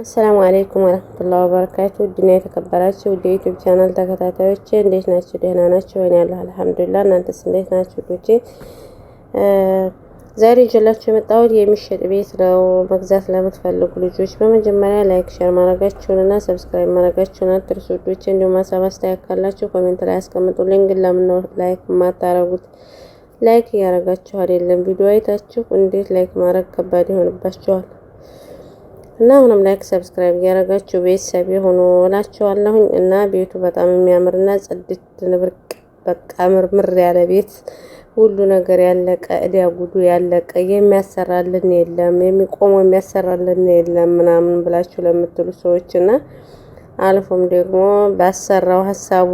አሰላሙ አለይኩም ወራህመቱላሂ ወበረካቱ። ውድና የተከበራችሁ ውድ የዩቲዩብ ቻናል ተከታታዮች እንዴት ናችሁ? ደህና ናችሁ? እኔ ያለሁ አልሐምዱሊላህ። እናንተስ እንዴት ናችሁ? ውዶቼ ዛሬ ይዤላችሁ የመጣሁት የሚሸጥ ቤት ነው። መግዛት ለምትፈልጉ ልጆች በመጀመሪያ ላይክ፣ ሼር ማድረጋችሁንና ሰብስክራይብ ማድረጋችሁን አትርሱ ውዶቼ። እንዲሁም ሀሳብ አስተያየት ካላችሁ ኮሜንት ላይ አስቀምጡልኝ። ግን ለምን ነው ላይክ የማታረጉት? ላይክ እያረጋችሁ አይደለም። ቪዲዮ አይታችሁ እንዴት ላይክ ማድረግ ከባድ ይሆንባችኋል። እና አሁንም ላይክ ሰብስክራይብ እያደረጋችሁ ቤተሰብ የሆኑ እላችኋለሁኝ። እና ቤቱ በጣም የሚያምርና ጽድት ንብርቅ በቃ ምርምር ያለ ቤት፣ ሁሉ ነገር ያለቀ እዳ ጉዱ ያለቀ፣ የሚያሰራልን የለም የሚቆመው የሚያሰራልን የለም ምናምን ብላችሁ ለምትሉ ሰዎች እና አልፎም ደግሞ ባሰራው ሀሳቡ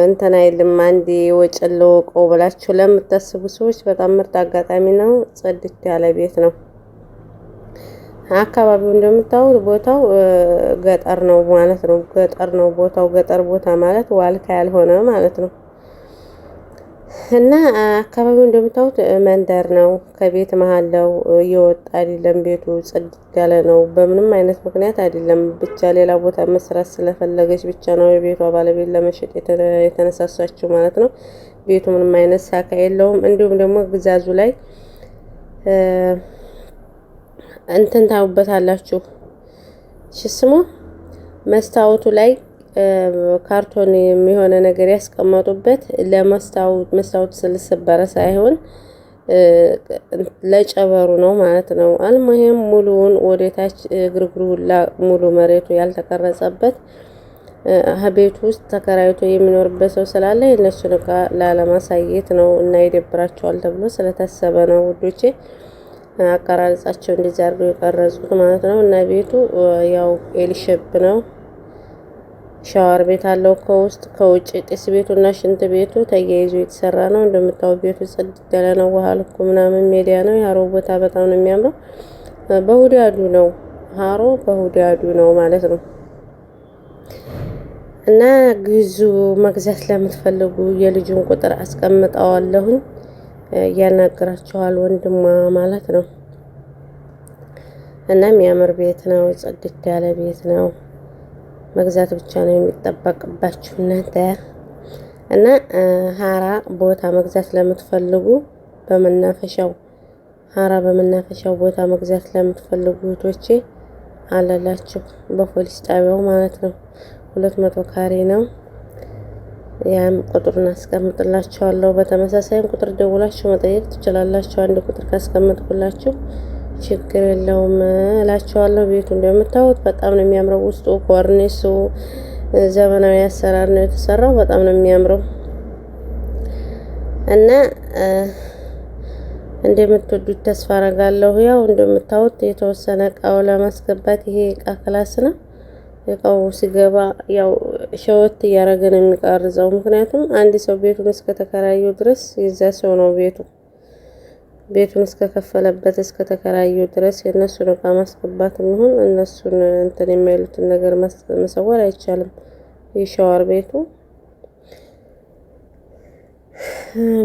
እንትን አይልም አንዴ ወጨለወቀው ብላችሁ ለምታስቡ ሰዎች በጣም ምርጥ አጋጣሚ ነው። ጽድት ያለ ቤት ነው። አካባቢው እንደምታዩት ቦታው ገጠር ነው ማለት ነው። ገጠር ነው ቦታው። ገጠር ቦታ ማለት ዋልካ ያልሆነ ማለት ነው። እና አካባቢው እንደምታዩት መንደር ነው። ከቤት መሀል ነው እየወጣ አይደለም። ቤቱ ጽድት ያለ ነው። በምንም አይነት ምክንያት አይደለም። ብቻ ሌላ ቦታ መስራት ስለፈለገች ብቻ ነው የቤቷ ባለቤት ለመሸጥ የተነሳሳችው ማለት ነው። ቤቱ ምንም አይነት ሳካ የለውም። እንዲሁም ደግሞ ግዛዙ ላይ እንትን ታውበታላችሁ ሽስሞ መስታወቱ ላይ ካርቶን የሚሆነ ነገር ያስቀመጡበት መስታወቱ ስለሰበረ ሳይሆን ለጨበሩ ነው ማለት ነው። አልሙሂም ሙሉውን ወደታች ግርግሩ ሙሉ መሬቱ ያልተቀረጸበት ቤት ውስጥ ተከራይቶ የሚኖርበት ሰው ስላለ የነሱን እቃ ላለማሳየት ነው እና ይደብራቸዋል ተብሎ ስለታሰበ ነው ውዶቼ አቀራረጻቸው እንደዚህ አድርገው የቀረጹት ማለት ነው። እና ቤቱ ያው ኤልሸፕ ነው። ሻወር ቤት አለው ከውስጥ፣ ከውጭ ጢስ ቤቱና ሽንት ቤቱ ተያይዞ የተሰራ ነው። እንደምታዩት ቤቱ ጽድት ያለ ነው። ውሃ ልኩ ምናምን ሜዲያ ነው። የሀሮ ቦታ በጣም ነው የሚያምረው። በሁዳዱ ነው ሀሮ በሁዳዱ ነው ማለት ነው። እና ግዙ። መግዛት ለምትፈልጉ የልጁን ቁጥር አስቀምጠዋለሁኝ። ያናግራቸዋል ወንድሟ ማለት ነው። እና የሚያምር ቤት ነው። ጽድት ያለ ቤት ነው። መግዛት ብቻ ነው የሚጠበቅባችሁ እናንተ። እና ሀራ ቦታ መግዛት ለምትፈልጉ በመናፈሻው ሀራ በመናፈሻው ቦታ መግዛት ለምትፈልጉ እህቶቼ አለላችሁ በፖሊስ ጣቢያው ማለት ነው። 200 ካሬ ነው። ያም ቁጥሩን አስቀምጥላችኋለሁ። በተመሳሳይም ቁጥር ደውላችሁ መጠየቅ ትችላላችሁ። አንድ ቁጥር ካስቀምጥኩላችሁ ችግር የለውም እላችኋለሁ። ቤቱ እንደምታዩት በጣም ነው የሚያምረው። ውስጡ ኮርኒሱ ዘመናዊ አሰራር ነው የተሰራው። በጣም ነው የሚያምረው እና እንደምትወዱት ተስፋ አረጋለሁ። ያው እንደምታዩት የተወሰነ እቃው ለማስገባት ይሄ እቃ ክላስ ነው። እቃው ሲገባ ያው ሸወት እያደረገ ነው የሚቀርጸው። ምክንያቱም አንድ ሰው ቤቱን እስከተከራየው ድረስ የዛ ሰው ነው ቤቱን እስከከፈለበት እስከተከራየው ድረስ የእነሱን እቃ ማስገባት ይሁን እነሱን እንትን የሚሉትን ነገር መሰወር አይቻልም። የሻወር ቤቱ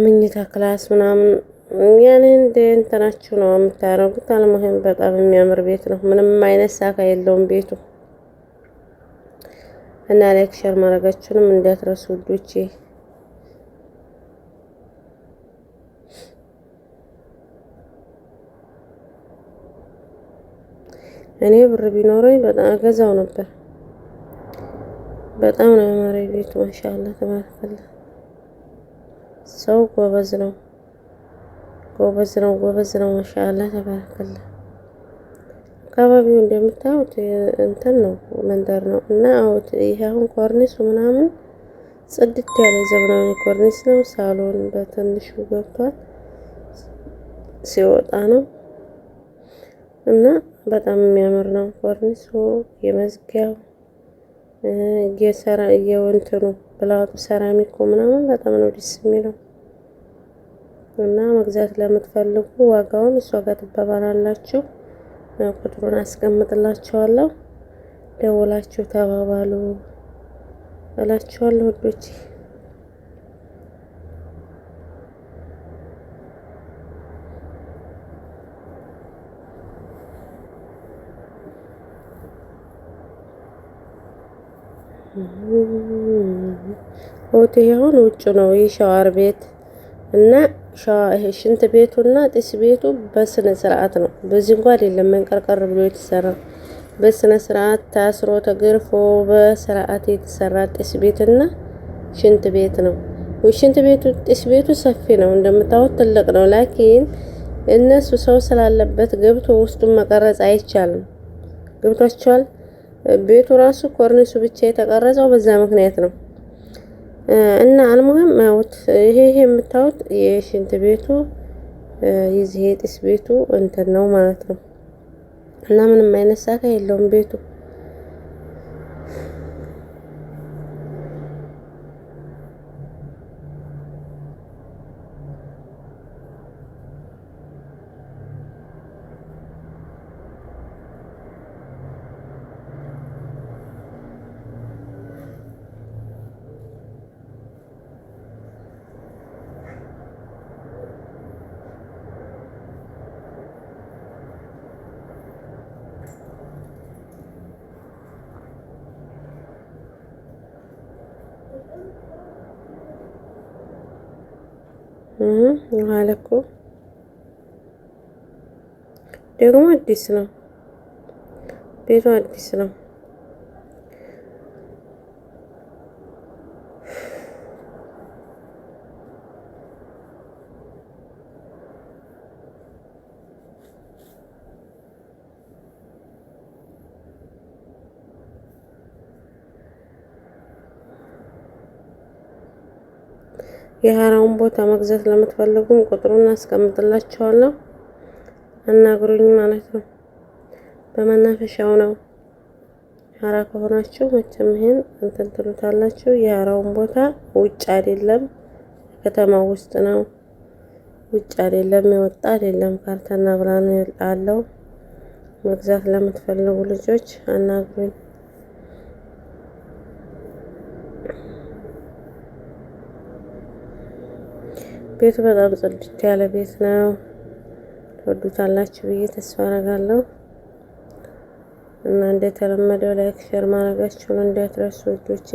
መኝታ ክላስ ምናምን ያኔ እንደ እንትናችሁ ነው የምታረጉት። አልሙሂም በጣም የሚያምር ቤት ነው። ምንም አይነት ሳካ የለውም ቤቱ። እና ላይክ ሼር ማድረጋችሁንም እንዳትረሱ ውዶቼ። እኔ ብር ቢኖረኝ በጣም ገዛው ነበር። በጣም ነው ያማረው ቤቱ ማሻአላህ ተባረከላ። ሰው ጎበዝ ነው ማሻአላህ ተባረከላ። አካባቢው እንደምታዩት እንትን ነው መንደር ነው። እና አውት ይሄ አሁን ኮርኒሱ ምናምን ጽድት ያለ ዘመናዊ ኮርኒስ ነው። ሳሎን በትንሹ ገብቷል ሲወጣ ነው። እና በጣም የሚያምር ነው ኮርኒሱ። የመዝጊያው የወንትኑ ብላቱ ሰራሚኮ ምናምን በጣም ነው ደስ የሚለው። እና መግዛት ለምትፈልጉ ዋጋውን እሷ ጋር ትባባላላችሁ። ቁጥሩን አስቀምጥላችኋለሁ። ደውላችሁ ተባባሉ እላችኋለሁ ውዶቼ። ሆቴሉን ውጭ ነው የሻወር ቤት እና ሽንት ቤቱና ጢስ ቤቱ በስነ ስርዓት ነው። በዚህ እንኳን አይደለም መንቀርቀር ብሎ የተሰራ በስነ ስርዓት ታስሮ ተገርፎ በስርዓት የተሰራ ጢስ ቤትና ሽንት ቤት ነው። ሽንት ቤቱ ጢስ ቤቱ ሰፊ ነው እንደምታዩት ትልቅ ነው። ላኪን እነሱ ሰው ስላለበት ገብቶ ውስጡን መቀረጽ አይቻልም። ገብቷቸዋል። ቤቱ ራሱ ኮርኒሱ ብቻ የተቀረጸው በዛ ምክንያት ነው። እና አልሙህም ያውት ይሄ የምታዩት የሽንት ቤቱ የዚህ የጢስ ቤቱ እንትን ነው ማለት ነው። እና ምንም አይነት ሳካ የለውም ቤቱ። ማለኩ ደግሞ አዲስ ነው ቤቱ አዲስ ነው። የሀራውን ቦታ መግዛት ለምትፈልጉም ቁጥሩን አስቀምጥላችኋለሁ አናግሩኝ ማለት ነው። በመናፈሻው ነው። ሀራ ከሆናችሁ መቼም ይሄን እንትን ትሉታላችሁ። የሀራውን ቦታ ውጭ አይደለም ከተማው ውስጥ ነው። ውጭ አይደለም የወጣ አይደለም። ካርታና ብርሃን አለው። መግዛት ለምትፈልጉ ልጆች አናግሩኝ። ቤቱ በጣም ጽድት ያለ ቤት ነው። ትወዱታላችሁ ብዬ ተስፋ አደርጋለሁ። እና እንደተለመደው ላይክ ሼር ማድረጋችሁን እንዳትረሱ ውዶቼ።